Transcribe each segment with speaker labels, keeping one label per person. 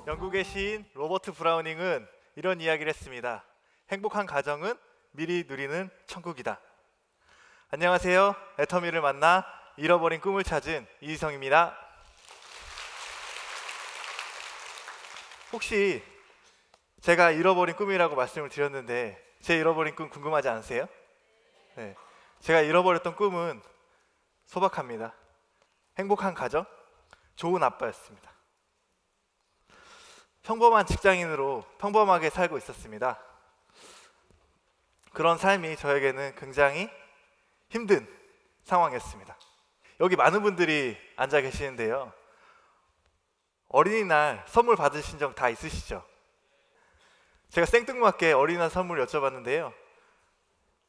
Speaker 1: 영국의 시인 로버트 브라우닝은 이런 이야기를 했습니다. 행복한 가정은 미리 누리는 천국이다. 안녕하세요. 애터미를 만나 잃어버린 꿈을 찾은 이희성입니다. 혹시 제가 잃어버린 꿈이라고 말씀을 드렸는데 제 잃어버린 꿈 궁금하지 않으세요? 네. 제가 잃어버렸던 꿈은 소박합니다. 행복한 가정, 좋은 아빠였습니다. 평범한 직장인으로 평범하게 살고 있었습니다. 그런 삶이 저에게는 굉장히 힘든 상황이었습니다. 여기 많은 분들이 앉아 계시는데요. 어린이날 선물 받으신 적 다 있으시죠? 제가 생뚱맞게 어린이날 선물 여쭤봤는데요.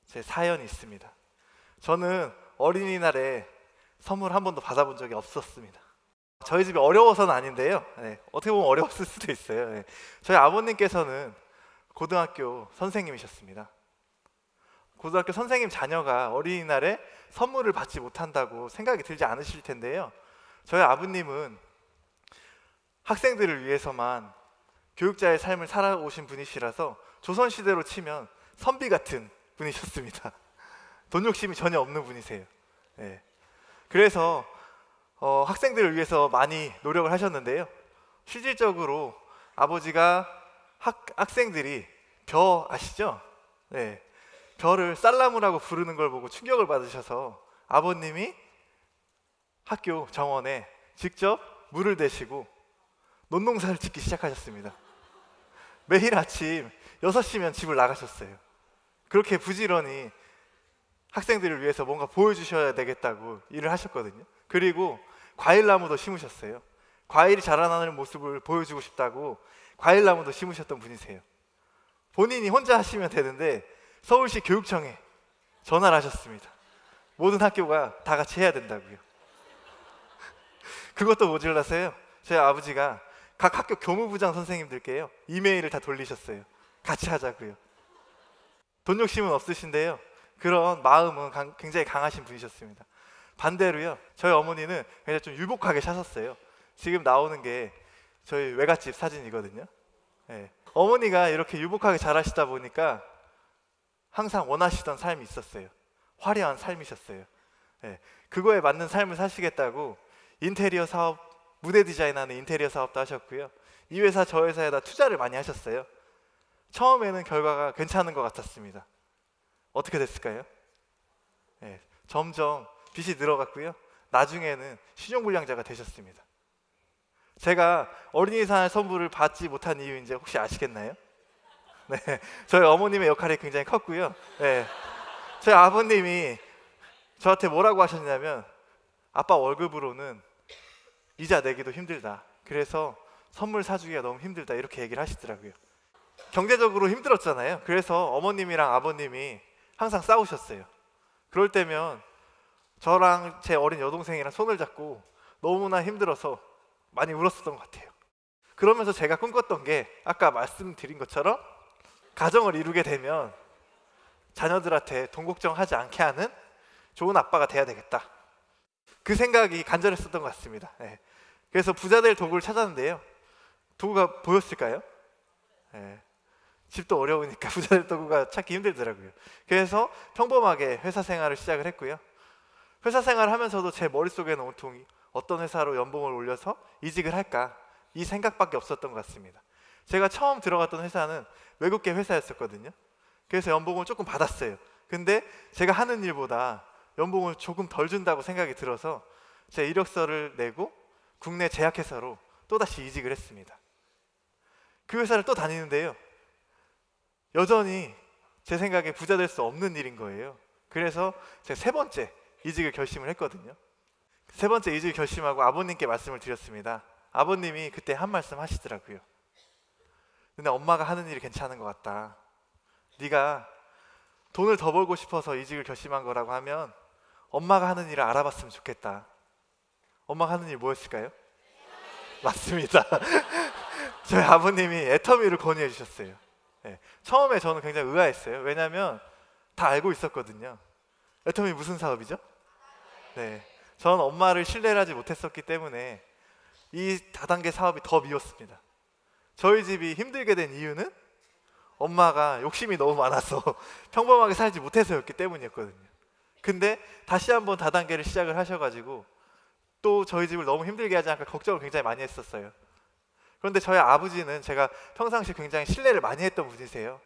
Speaker 1: 제 사연이 있습니다. 저는 어린이날에 선물 한 번도 받아본 적이 없었습니다. 저희 집이 어려워서는 아닌데요. 네, 어떻게 보면 어려웠을 수도 있어요. 네. 저희 아버님께서는 고등학교 선생님이셨습니다. 고등학교 선생님 자녀가 어린이날에 선물을 받지 못한다고 생각이 들지 않으실 텐데요. 저희 아버님은 학생들을 위해서만 교육자의 삶을 살아오신 분이시라서 조선시대로 치면 선비 같은 분이셨습니다. 돈 욕심이 전혀 없는 분이세요. 네. 그래서 학생들을 위해서 많이 노력을 하셨는데요. 실질적으로 아버지가 학생들이 벼 아시죠? 네. 벼를 쌀나무라고 부르는 걸 보고 충격을 받으셔서 아버님이 학교 정원에 직접 물을 대시고 논농사를 짓기 시작하셨습니다. 매일 아침 6시면 집을 나가셨어요. 그렇게 부지런히 학생들을 위해서 뭔가 보여주셔야 되겠다고 일을 하셨거든요. 그리고 과일나무도 심으셨어요. 과일이 자라나는 모습을 보여주고 싶다고 과일나무도 심으셨던 분이세요. 본인이 혼자 하시면 되는데 서울시 교육청에 전화를 하셨습니다. 모든 학교가 다 같이 해야 된다고요. 그것도 모자라서요. 저희 아버지가 각 학교 교무부장 선생님들께요 이메일을 다 돌리셨어요. 같이 하자고요. 돈 욕심은 없으신데요. 그런 마음은 굉장히 강하신 분이셨습니다. 반대로요, 저희 어머니는 굉장히 좀 유복하게 사셨어요. 지금 나오는 게 저희 외갓집 사진이거든요. 네. 어머니가 이렇게 유복하게 잘하시다 보니까 항상 원하시던 삶이 있었어요. 화려한 삶이셨어요. 네. 그거에 맞는 삶을 사시겠다고 인테리어 사업, 무대 디자인하는 인테리어 사업도 하셨고요. 이 회사 저 회사에다 투자를 많이 하셨어요. 처음에는 결과가 괜찮은 것 같았습니다. 어떻게 됐을까요? 네. 점점 빚이 늘어갔고요. 나중에는 신용불량자가 되셨습니다. 제가 어린이날 선물을 받지 못한 이유 이제 혹시 아시겠나요? 네, 저희 어머님의 역할이 굉장히 컸고요. 네, 저희 아버님이 저한테 뭐라고 하셨냐면 아빠 월급으로는 이자 내기도 힘들다. 그래서 선물 사주기가 너무 힘들다. 이렇게 얘기를 하시더라고요. 경제적으로 힘들었잖아요. 그래서 어머님이랑 아버님이 항상 싸우셨어요. 그럴 때면 저랑 제 어린 여동생이랑 손을 잡고 너무나 힘들어서 많이 울었었던 것 같아요. 그러면서 제가 꿈꿨던 게 아까 말씀드린 것처럼 가정을 이루게 되면 자녀들한테 돈 걱정하지 않게 하는 좋은 아빠가 돼야 되겠다. 그 생각이 간절했었던 것 같습니다. 네. 그래서 부자 될 도구를 찾았는데요. 도구가 보였을까요? 네. 집도 어려우니까 부자 될 도구가 찾기 힘들더라고요. 그래서 평범하게 회사 생활을 시작을 했고요. 회사 생활을 하면서도 제 머릿속에는 온통 어떤 회사로 연봉을 올려서 이직을 할까 이 생각밖에 없었던 것 같습니다. 제가 처음 들어갔던 회사는 외국계 회사였었거든요. 그래서 연봉을 조금 받았어요. 근데 제가 하는 일보다 연봉을 조금 덜 준다고 생각이 들어서 제 이력서를 내고 국내 제약회사로 또다시 이직을 했습니다. 그 회사를 또 다니는데요. 여전히 제 생각에 부자 될 수 없는 일인 거예요. 그래서 제가 3번째 이직을 결심을 했거든요. 3번째 이직을 결심하고 아버님께 말씀을 드렸습니다. 아버님이 그때 한 말씀 하시더라고요. 근데 엄마가 하는 일이 괜찮은 것 같다. 네가 돈을 더 벌고 싶어서 이직을 결심한 거라고 하면 엄마가 하는 일을 알아봤으면 좋겠다. 엄마가 하는 일 뭐였을까요? 맞습니다. 저희 아버님이 애터미를 권유해 주셨어요. 네. 처음에 저는 굉장히 의아했어요. 왜냐하면 다 알고 있었거든요. 애터미 무슨 사업이죠? 네, 전 엄마를 신뢰를 하지 못했었기 때문에 이 다단계 사업이 더 미웠습니다. 저희 집이 힘들게 된 이유는 엄마가 욕심이 너무 많아서 평범하게 살지 못해서였기 때문이었거든요. 근데 다시 한번 다단계를 시작을 하셔가지고 또 저희 집을 너무 힘들게 하지 않을까 걱정을 굉장히 많이 했었어요. 그런데 저희 아버지는 제가 평상시 굉장히 신뢰를 많이 했던 분이세요.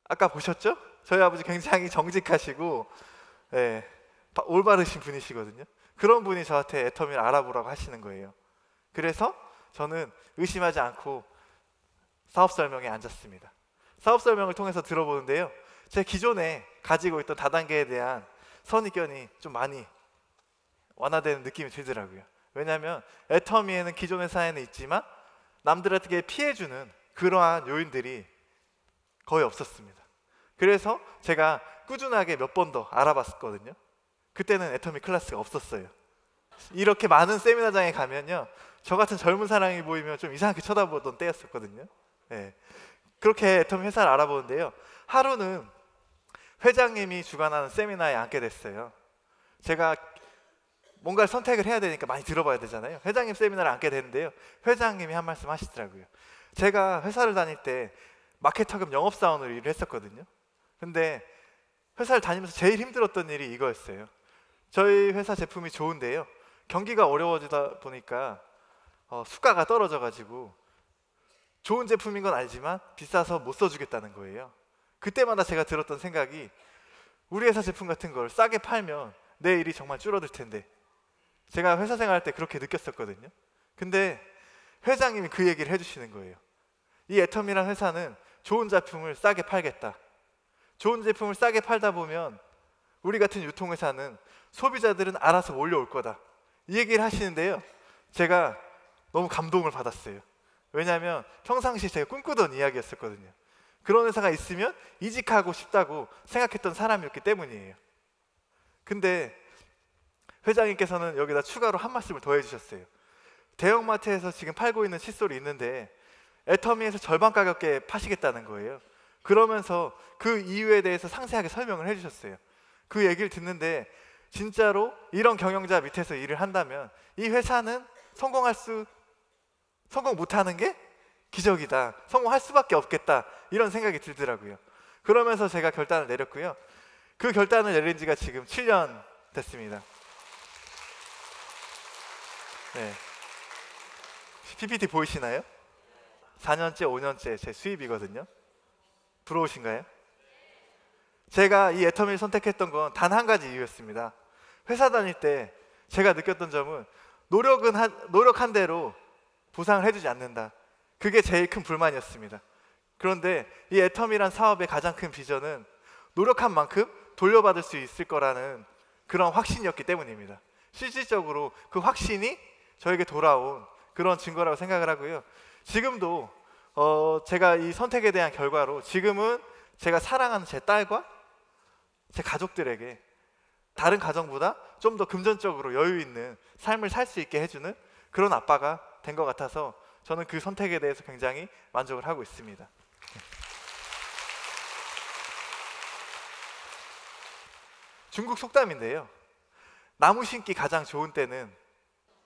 Speaker 1: 아까 보셨죠? 저희 아버지 굉장히 정직하시고 네, 올바르신 분이시거든요. 그런 분이 저한테 애터미를 알아보라고 하시는 거예요. 그래서 저는 의심하지 않고 사업 설명에 앉았습니다. 사업 설명을 통해서 들어보는데요, 제 기존에 가지고 있던 다단계에 대한 선입견이 좀 많이 완화되는 느낌이 들더라고요. 왜냐하면 애터미에는 기존 회사에는 있지만 남들에게 피해주는 그러한 요인들이 거의 없었습니다. 그래서 제가 꾸준하게 몇 번 더 알아봤었거든요. 그때는 애터미 클래스가 없었어요. 이렇게 많은 세미나장에 가면요, 저 같은 젊은 사람이 보이면 좀 이상하게 쳐다보던 때였었거든요. 네. 그렇게 애터미 회사를 알아보는데요, 하루는 회장님이 주관하는 세미나에 앉게 됐어요. 제가 뭔가를 선택을 해야 되니까 많이 들어봐야 되잖아요. 회장님 세미나를 앉게 됐는데요, 회장님이 한 말씀 하시더라고요. 제가 회사를 다닐 때 마케터 겸 영업사원으로 일을 했었거든요. 근데 회사를 다니면서 제일 힘들었던 일이 이거였어요. 저희 회사 제품이 좋은데요, 경기가 어려워지다 보니까 수가가 떨어져가지고 좋은 제품인 건 알지만 비싸서 못 써주겠다는 거예요. 그때마다 제가 들었던 생각이, 우리 회사 제품 같은 걸 싸게 팔면 내 일이 정말 줄어들 텐데. 제가 회사 생활할 때 그렇게 느꼈었거든요. 근데 회장님이 그 얘기를 해주시는 거예요. 이 애터미란 회사는 좋은 제품을 싸게 팔겠다. 좋은 제품을 싸게 팔다 보면 우리 같은 유통회사는 소비자들은 알아서 몰려올 거다. 이 얘기를 하시는데요, 제가 너무 감동을 받았어요. 왜냐하면 평상시 제가 꿈꾸던 이야기였었거든요. 그런 회사가 있으면 이직하고 싶다고 생각했던 사람이었기 때문이에요. 근데 회장님께서는 여기다 추가로 한 말씀을 더 해주셨어요. 대형마트에서 지금 팔고 있는 칫솔이 있는데 애터미에서 절반 가격에 파시겠다는 거예요. 그러면서 그 이유에 대해서 상세하게 설명을 해주셨어요. 그 얘기를 듣는데 진짜로 이런 경영자 밑에서 일을 한다면 이 회사는 성공 못하는 게 기적이다, 성공할 수밖에 없겠다, 이런 생각이 들더라고요. 그러면서 제가 결단을 내렸고요. 그 결단을 내린 지가 지금 7년 됐습니다. 네. PPT 보이시나요? 4년째, 5년째 제 수입이거든요. 부러우신가요? 제가 이 애터미를 선택했던 건 단 한 가지 이유였습니다. 회사 다닐 때 제가 느꼈던 점은 노력한 대로 보상을 해주지 않는다. 그게 제일 큰 불만이었습니다. 그런데 이 애터미란 사업의 가장 큰 비전은 노력한 만큼 돌려받을 수 있을 거라는 그런 확신이었기 때문입니다. 실질적으로 그 확신이 저에게 돌아온 그런 증거라고 생각을 하고요. 지금도 제가 이 선택에 대한 결과로 지금은 제가 사랑하는 제 딸과 제 가족들에게 다른 가정보다 좀 더 금전적으로 여유 있는 삶을 살 수 있게 해주는 그런 아빠가 된 것 같아서 저는 그 선택에 대해서 굉장히 만족을 하고 있습니다. 중국 속담인데요, 나무 심기 가장 좋은 때는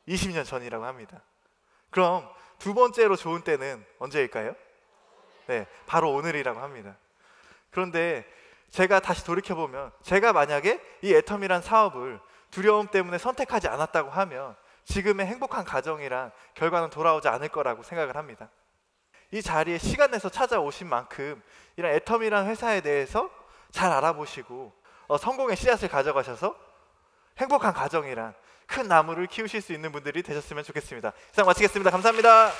Speaker 1: 20년 전이라고 합니다. 그럼 두 번째로 좋은 때는 언제일까요? 네, 바로 오늘이라고 합니다. 그런데 제가 다시 돌이켜보면, 제가 만약에 이 애터미란 사업을 두려움 때문에 선택하지 않았다고 하면 지금의 행복한 가정이란 결과는 돌아오지 않을 거라고 생각을 합니다. 이 자리에 시간 내서 찾아오신 만큼 이런 애터미란 회사에 대해서 잘 알아보시고 성공의 씨앗을 가져가셔서 행복한 가정이란 큰 나무를 키우실 수 있는 분들이 되셨으면 좋겠습니다. 이상 마치겠습니다. 감사합니다.